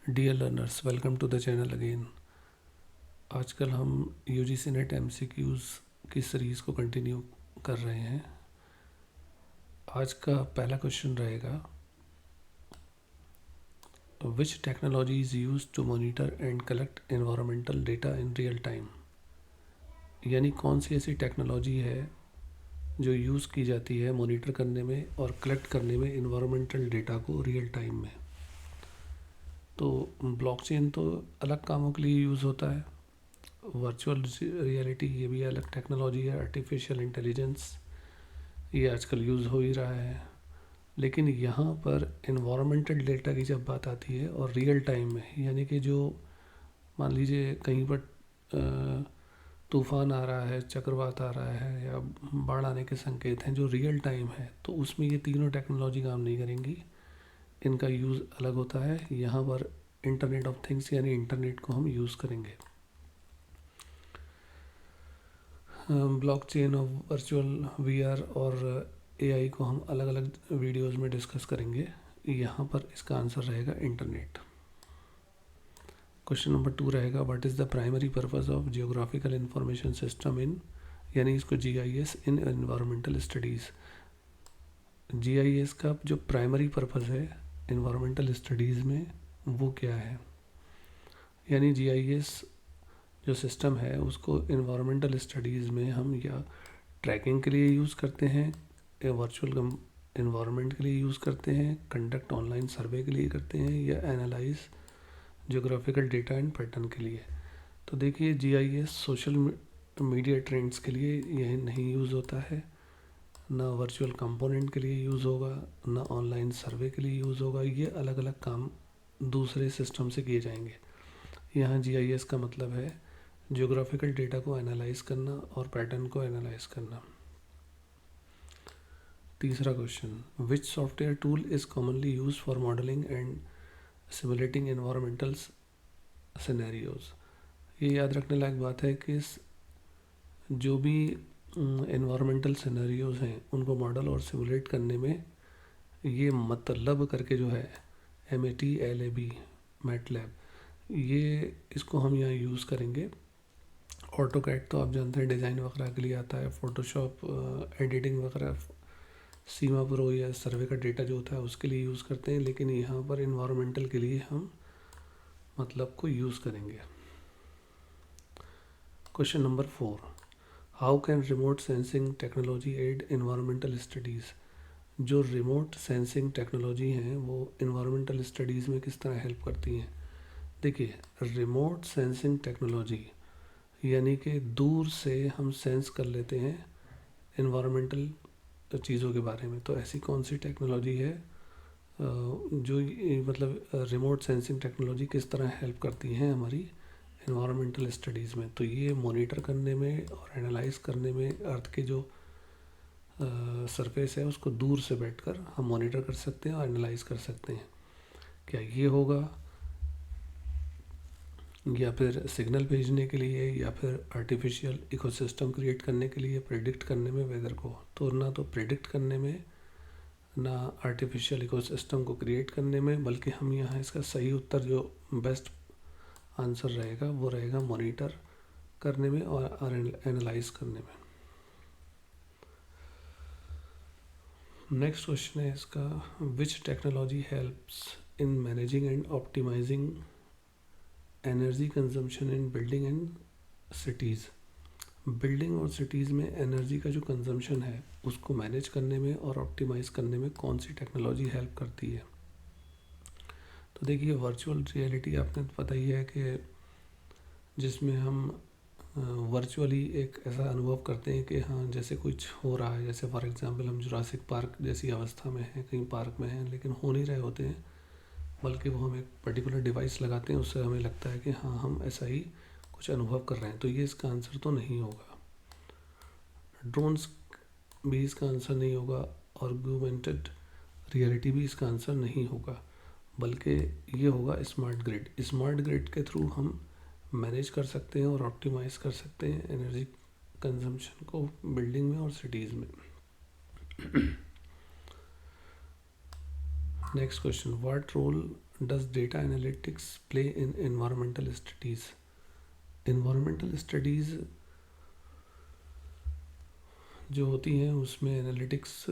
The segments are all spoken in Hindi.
Dear learners, welcome to the channel again. आजकल हम यूजीसी नेट एमसीक्यूज़ की सीरीज़ को कंटिन्यू कर रहे हैं। आज का पहला क्वेश्चन रहेगा, which technology is use to monitor and collect environmental data in real time. यानी कौन सी ऐसी टेक्नोलॉजी है जो यूज़ की जाती है मॉनिटर करने में और कलेक्ट करने में एनवायरमेंटल डेटा को रियल टाइम में। तो ब्लॉकचेन तो अलग कामों के लिए यूज़ होता है, वर्चुअल रियलिटी ये भी अलग टेक्नोलॉजी है, आर्टिफिशियल इंटेलिजेंस ये आजकल यूज़ हो ही रहा है। लेकिन यहाँ पर इन्वायरमेंटल डेटा की जब बात आती है और रियल टाइम में, यानी कि जो मान लीजिए कहीं पर तूफ़ान आ रहा है, चक्रवात आ रहा है या बाढ़ आने के संकेत हैं जो रियल टाइम है, तो उसमें ये तीनों टेक्नोलॉजी काम नहीं करेंगी, इनका यूज़ अलग होता है। यहाँ पर इंटरनेट ऑफ थिंग्स यानी इंटरनेट को हम यूज़ करेंगे। ब्लॉकचेन और वर्चुअल वीआर और एआई को हम अलग अलग वीडियोस में डिस्कस करेंगे। यहाँ पर इसका आंसर रहेगा इंटरनेट। क्वेश्चन नंबर 2 रहेगा, what is the primary purpose of geographical information system in, यानी इसको जीआईएस इन एनवायरमेंटल स्टडीज़। जीआईएस का जो प्राइमरी पर्पस है एनवायरमेंटल स्टडीज़ में वो क्या है। यानी जीआईएस जो सिस्टम है उसको इन्वायरमेंटल स्टडीज़ में हम या ट्रैकिंग के लिए यूज़ करते हैं, या वर्चुअल इन्वायरमेंट के लिए यूज़ करते हैं, कंडक्ट ऑनलाइन सर्वे के लिए करते हैं, या analyse geographical data and pattern के लिए। तो देखिए जीआईएस सोशल मीडिया ट्रेंड्स के लिए यह नहीं यूज़ होता है, ना वर्चुअल कंपोनेंट के लिए यूज़ होगा, ना ऑनलाइन सर्वे के लिए यूज़ होगा। ये अलग अलग काम दूसरे सिस्टम से किए जाएंगे। यहाँ जीआईएस का मतलब है ज्योग्राफिकल डेटा को एनालाइज करना और पैटर्न को एनालाइज करना। तीसरा question, which software tool is commonly use for modelling and simulating environmental scenarios. ये याद रखने लायक बात है कि जो भी एनवायरमेंटल सिनेरियोज हैं उनको मॉडल और सिमुलेट करने में ये मतलब करके जो है MATLAB मैटलैब, ये इसको हम यहाँ यूज़ करेंगे। ऑटोकैड तो आप जानते हैं डिज़ाइन वगैरह के लिए आता है, फ़ोटोशॉप एडिटिंग वगैरह सीमा प्रो या सर्वे का डेटा जो होता है उसके लिए यूज़ करते हैं, लेकिन यहाँ पर इन्वायरमेंटल के लिए हम मतलब को यूज़ करेंगे। Question number 4, how can remote sensing technology aid environmental studies. जो रिमोट सेंसिंग टेक्नोलॉजी हैं वो इन्वायरमेंटल स्टडीज़ में किस तरह हेल्प करती हैं। देखिए, रिमोट सेंसिंग टेक्नोलॉजी यानी कि दूर से हम सेंस कर लेते हैं इन्वायरमेंटल चीज़ों के बारे में। तो ऐसी कौन सी टेक्नोलॉजी है जो मतलब रिमोट सेंसिंग टेक्नोलॉजी किस तरह हेल्प करती हैं हमारी इन्वायरमेंटल स्टडीज़ में। तो ये मॉनिटर करने में और एनालाइज करने में अर्थ के जो सरफेस है उसको दूर से बैठकर हम मॉनिटर कर सकते हैं और एनालाइज कर सकते हैं। क्या ये होगा, या फिर सिग्नल भेजने के लिए, या फिर आर्टिफिशियल इकोसिस्टम क्रिएट करने के लिए, प्रेडिक्ट करने में वेदर को। तो ना तो प्रेडिक्ट करने में, ना आर्टिफिशियल इकोसिस्टम को क्रिएट करने में, बल्कि हम यहाँ इसका सही उत्तर जो बेस्ट आंसर रहेगा वो रहेगा मॉनिटर करने में और एनालाइज करने में। नेक्स्ट क्वेश्चन है इसका, which technology helps in managing and optimising energy consumption in building and cities. Building और सिटीज़ में एनर्जी का जो कंजम्पशन है उसको मैनेज करने में और ऑप्टिमाइज़ करने में कौन सी टेक्नोलॉजी हेल्प करती है। तो देखिए, वर्चुअल रियलिटी आपने पता ही है कि जिसमें हम वर्चुअली एक ऐसा अनुभव करते हैं कि हाँ जैसे कुछ हो रहा है। जैसे फॉर एग्जांपल हम जुरासिक पार्क जैसी अवस्था में हैं, कहीं पार्क में हैं लेकिन हो नहीं रहे होते हैं, बल्कि वो हम एक पर्टिकुलर डिवाइस लगाते हैं, उससे हमें लगता है कि हाँ हम ऐसा ही कुछ अनुभव कर रहे हैं। तो ये इसका आंसर तो नहीं होगा। ड्रोन्स भी इसका आंसर नहीं होगा, और ऑगमेंटेड रियलिटी भी इसका आंसर नहीं होगा, बल्कि ये होगा स्मार्ट ग्रिड। स्मार्ट ग्रिड के थ्रू हम मैनेज कर सकते हैं और ऑप्टिमाइज कर सकते हैं एनर्जी कंजम्पशन को बिल्डिंग में और सिटीज़ में। Next question, what role does data analytics play in environmental studies? Environmental studies जो होती हैं उसमें एनालिटिक्स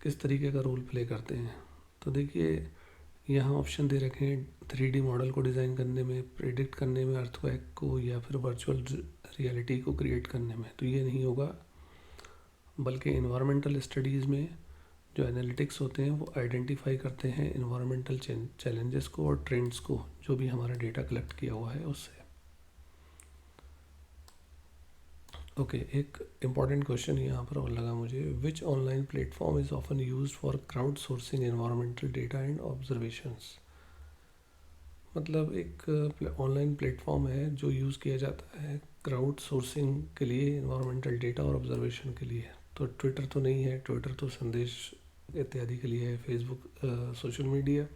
किस तरीके का रोल प्ले करते हैं? तो देखिए, यहाँ ऑप्शन दे रखे हैं 3D मॉडल को डिज़ाइन करने में, प्रेडिक्ट करने में अर्थक्वेक को, या फिर वर्चुअल रियलिटी को क्रिएट करने में। तो ये नहीं होगा, बल्कि इन्वायरमेंटल स्टडीज़ में जो एनालिटिक्स होते हैं वो आइडेंटिफाई करते हैं इन्वायरमेंटल चैलेंजेस को और ट्रेंड्स को, जो भी हमारा डेटा कलेक्ट किया हुआ है उससे। ओके, एक इम्पॉर्टेंट क्वेश्चन यहाँ पर और लगा मुझे, which online platform is often use for crowd sourcing environmental data and observations? मतलब एक ऑनलाइन प्लेटफॉर्म है जो यूज़ किया जाता है क्राउड सोर्सिंग के लिए, इन्वायरमेंटल डेटा और ऑब्जर्वेशन के लिए। तो ट्विटर तो नहीं है, ट्विटर तो संदेश इत्यादि के लिए है। फेसबुक सोशल मीडिया,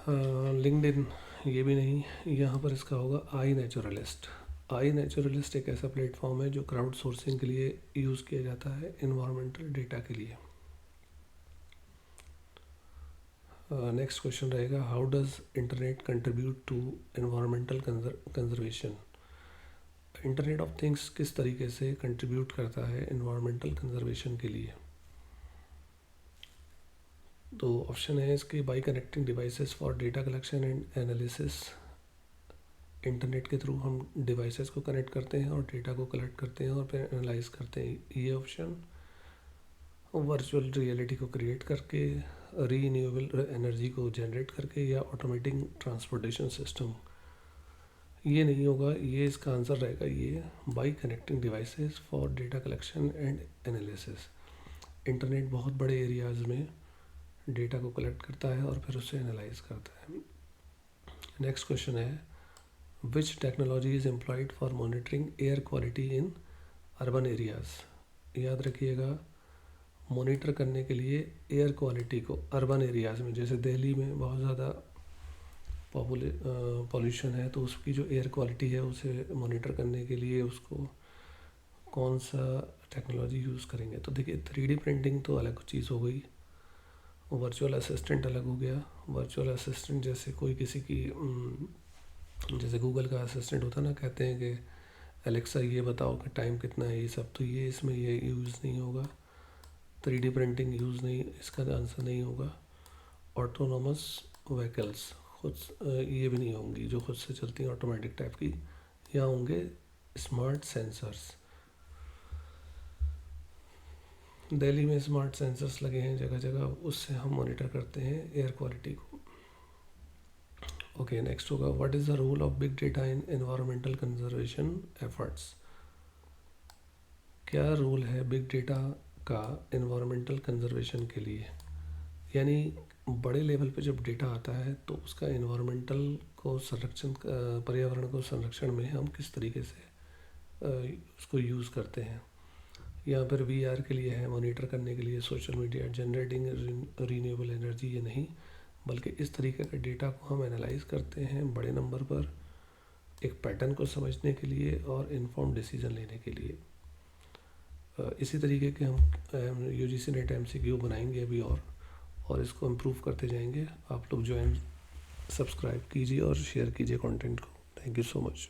लिंक्डइन ये भी नहीं। यहाँ पर इसका होगा आई नेचुरलिस्ट। आई नेचुरलिस्ट एक ऐसा प्लेटफॉर्म है जो क्राउड सोर्सिंग के लिए यूज़ किया जाता है इन्वायरमेंटल डेटा के लिए। नेक्स्ट क्वेश्चन रहेगा, how does internet contribute to environmental conservation? Internet of things किस तरीके से कंट्रीब्यूट करता है एनवायरमेंटल कंजर्वेशन के लिए? तो ऑप्शन है इसके, by connecting devices for data collection and analysis. Internet के थ्रू हम डिवाइसेस को कनेक्ट करते हैं और डेटा को कलेक्ट करते हैं और फिर एनालाइज करते हैं, ये ऑप्शन। वर्चुअल रियलिटी को क्रिएट करके, रीन्यूएबल एनर्जी को जनरेट करके, या ऑटोमेटिक ट्रांसपोर्टेशन सिस्टम, ये नहीं होगा। ये इसका आंसर रहेगा ये, by connecting devices for data collection and analysis. Internet बहुत बड़े एरियाज़ में डेटा को कलेक्ट करता है और फिर उसे एनालाइज करता है। नेक्स्ट क्वेश्चन है, विच technology is employed for monitoring air quality in urban areas? याद रखिएगा, मॉनिटर करने के लिए एयर क्वालिटी को अर्बन एरियाज़ में, जैसे दिल्ली में बहुत ज़्यादा पॉल्यूशन है, तो उसकी जो एयर क्वालिटी है उसे मॉनिटर करने के लिए उसको कौन सा टेक्नोलॉजी यूज़ करेंगे? तो देखिए, 3D प्रिंटिंग तो अलग चीज़ हो गई, वर्चुअल असिस्टेंट अलग हो गया। वर्चुअल असिस्टेंट जैसे कोई किसी की जैसे गूगल का असिस्टेंट होता है ना, कहते हैं कि एलेक्सा ये बताओ कि टाइम कितना है, ये सब, तो ये इसमें ये यूज़ नहीं होगा। 3D प्रिंटिंग यूज़ नहीं, इसका आंसर नहीं होगा। ऑटोनोमस व्हीकल्स खुद ये भी नहीं होंगी, जो खुद से चलती हैं ऑटोमेटिक टाइप की। यहाँ होंगे स्मार्ट सेंसर्स। दिल्ली में स्मार्ट सेंसर्स लगे हैं जगह जगह, उससे हम मॉनिटर करते हैं एयर क्वालिटी को। ओके, नेक्स्ट होगा, what is the role of big data in environmental conservation efforts? क्या रोल है बिग डेटा का एनवायरमेंटल कंजर्वेशन के लिए? यानी बड़े लेवल पे जब डेटा आता है तो उसका एनवायरमेंटल को संरक्षण, पर्यावरण को संरक्षण में हम किस तरीके से उसको यूज़ करते हैं। यहाँ पर VR के लिए है, मॉनिटर करने के लिए, social media, generating renewable energy, ये नहीं, बल्कि इस तरीके का डेटा को हम एनालाइज करते हैं बड़े नंबर पर, एक पैटर्न को समझने के लिए और इन्फॉर्म डिसीजन लेने के लिए। इसी तरीके के हम UGC नेट MCQ बनाएंगे अभी, और इसको इम्प्रूव करते जाएंगे। आप लोग सब्सक्राइब कीजिए और शेयर कीजिए कंटेंट को। Thank you so much.